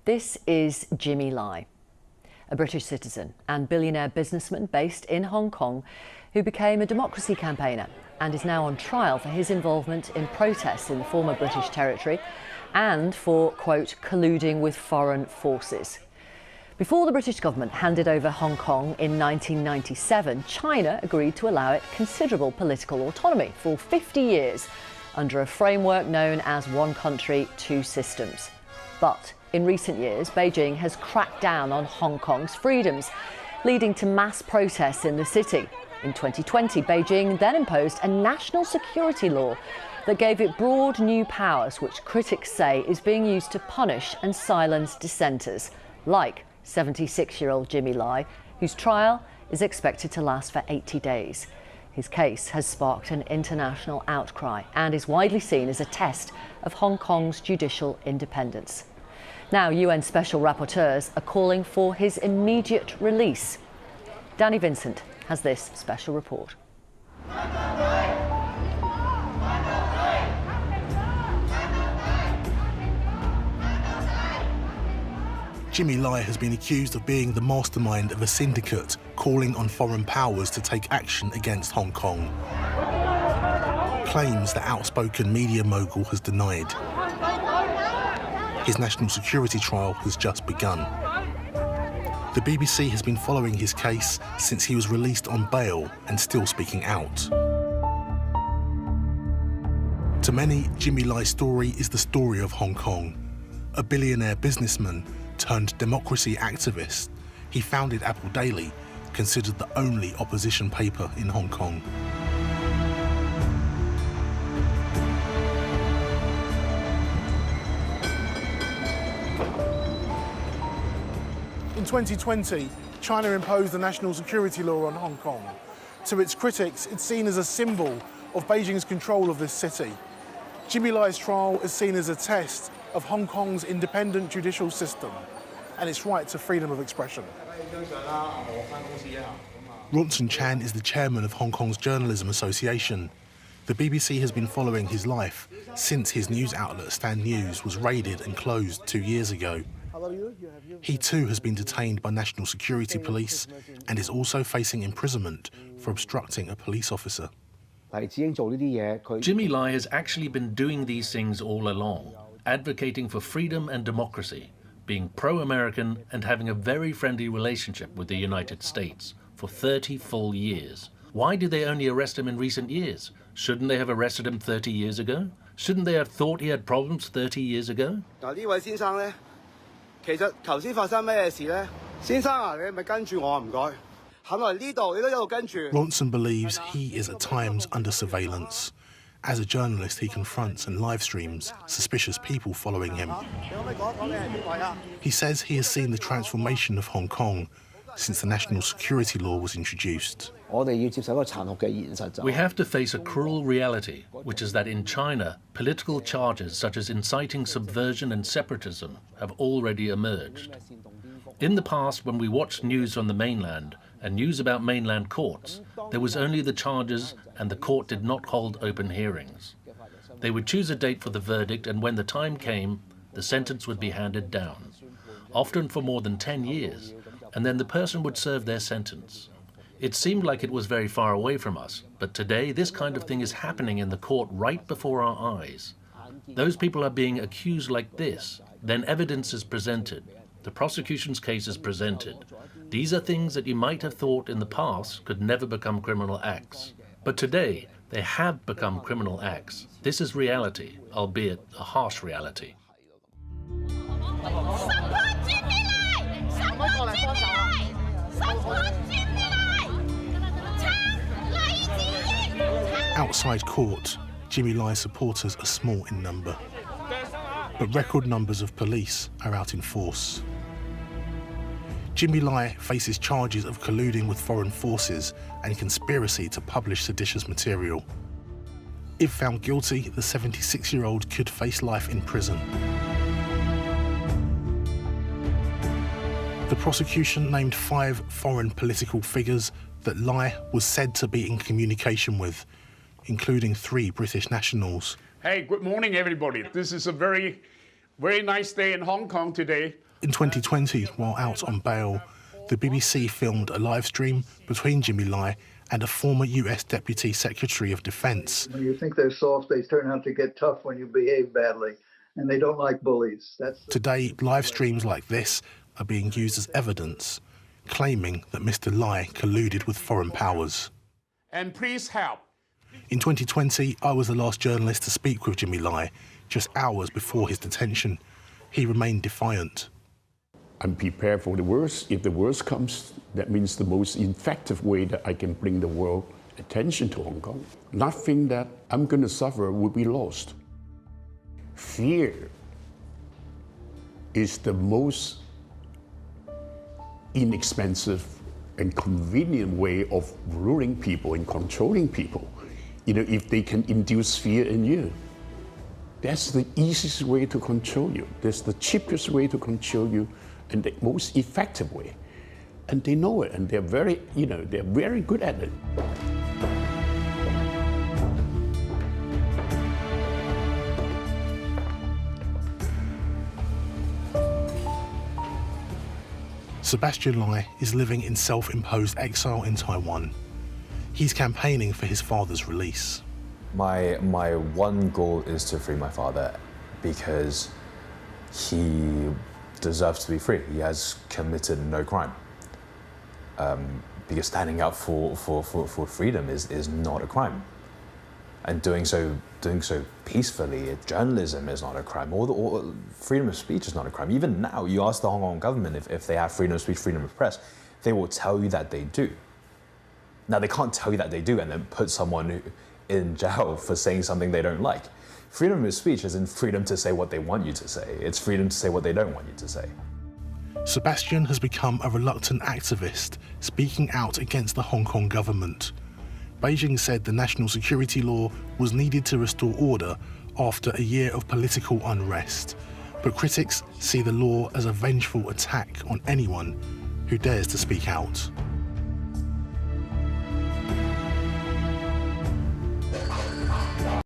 This is Jimmy Lai, a British citizen and billionaire businessman based in Hong Kong who became a democracy campaigner and is now on trial for his involvement in protests in the former British territory and for, quote, colluding with foreign forces. Before the British government handed over Hong Kong in 1997, China agreed to allow it considerable political autonomy for 50 years under a framework known as One Country, Two Systems. But in recent years, Beijing has cracked down on Hong Kong's freedoms, leading to mass protests in the city. In 2020, Beijing then imposed a national security law that gave it broad new powers, which critics say is being used to punish and silence dissenters, like 76-year-old Jimmy Lai, whose trial is expected to last for 80 days. His case has sparked an international outcry and is widely seen as a test of Hong Kong's judicial independence. Now, UN special rapporteurs are calling for his immediate release. Danny Vincent has this special report. Jimmy Lai has been accused of being the mastermind of a syndicate calling on foreign powers to take action against Hong Kong. Claims the outspoken media mogul has denied. His national security trial has just begun. The BBC has been following his case since he was released on bail and still speaking out. To many, Jimmy Lai's story is the story of Hong Kong. A billionaire businessman turned democracy activist, he founded Apple Daily, considered the only opposition paper in Hong Kong. In 2020, China imposed a national security law on Hong Kong. To its critics, it's seen as a symbol of Beijing's control of this city. Jimmy Lai's trial is seen as a test of Hong Kong's independent judicial system and its right to freedom of expression. Ronson Chan is the chairman of Hong Kong's Journalism Association. The BBC has been following his life since his news outlet Stand News was raided and closed 2 years ago. He too has been detained by national security police and is also facing imprisonment for obstructing a police officer. Jimmy Lai has actually been doing these things all along, advocating for freedom and democracy, being pro-American and having a very friendly relationship with the United States for 30 full years. Why did they only arrest him in recent years? Shouldn't they have arrested him 30 years ago? Shouldn't they have thought he had problems 30 years ago? Ronson believes he is at times under surveillance. As a journalist, he confronts and live streams suspicious people following him. He says he has seen the transformation of Hong Kong since the national security law was introduced. We have to face a cruel reality, which is that in China, political charges such as inciting subversion and separatism have already emerged. In the past, when we watched news from the mainland and news about mainland courts, there was only the charges and the court did not hold open hearings. They would choose a date for the verdict, and when the time came, the sentence would be handed down, often for more than 10 years, and then the person would serve their sentence. It seemed like it was very far away from us, but today this kind of thing is happening in the court right before our eyes. Those people are being accused like this, then evidence is presented, the prosecution's case is presented. These are things that you might have thought in the past could never become criminal acts. But today, they have become criminal acts. This is reality, albeit a harsh reality. Outside court, Jimmy Lai's supporters are small in number, but record numbers of police are out in force. Jimmy Lai faces charges of colluding with foreign forces and conspiracy to publish seditious material. If found guilty, the 76-year-old could face life in prison. The prosecution named 5 foreign political figures that Lai was said to be in communication with, including 3 British nationals. Hey, good morning, everybody. This is a very nice day in Hong Kong today. In 2020, while out on bail, the BBC filmed a live stream between Jimmy Lai and a former US Deputy Secretary of Defense. When you think they're soft, they turn out to get tough when you behave badly, and they don't like bullies. Today, live streams like this are being used as evidence, claiming that Mr. Lai colluded with foreign powers. And please help. In 2020, I was the last journalist to speak with Jimmy Lai, just hours before his detention. He remained defiant. I'm prepared for the worst. If the worst comes, that means the most effective way that I can bring the world attention to Hong Kong. Nothing that I'm going to suffer will be lost. Fear is the most inexpensive and convenient way of ruling people and controlling people. You know, if they can induce fear in you, that's the easiest way to control you. That's the cheapest way to control you, and the most effective way. And they know it, and they're very, they're very good at it. Sebastian Lai is living in self-imposed exile in Taiwan. He's campaigning for his father's release. My one goal is to free my father because he deserves to be free. He has committed no crime. Because standing up for freedom is not a crime. And doing so peacefully, journalism is not a crime. Or freedom of speech is not a crime. Even now, you ask the Hong Kong government if they have freedom of speech, freedom of press, they will tell you that they do. Now, they can't tell you that they do and then put someone in jail for saying something they don't like. Freedom of speech isn't freedom to say what they want you to say. It's freedom to say what they don't want you to say. Sebastian has become a reluctant activist, speaking out against the Hong Kong government. Beijing said the national security law was needed to restore order after a year of political unrest. But critics see the law as a vengeful attack on anyone who dares to speak out.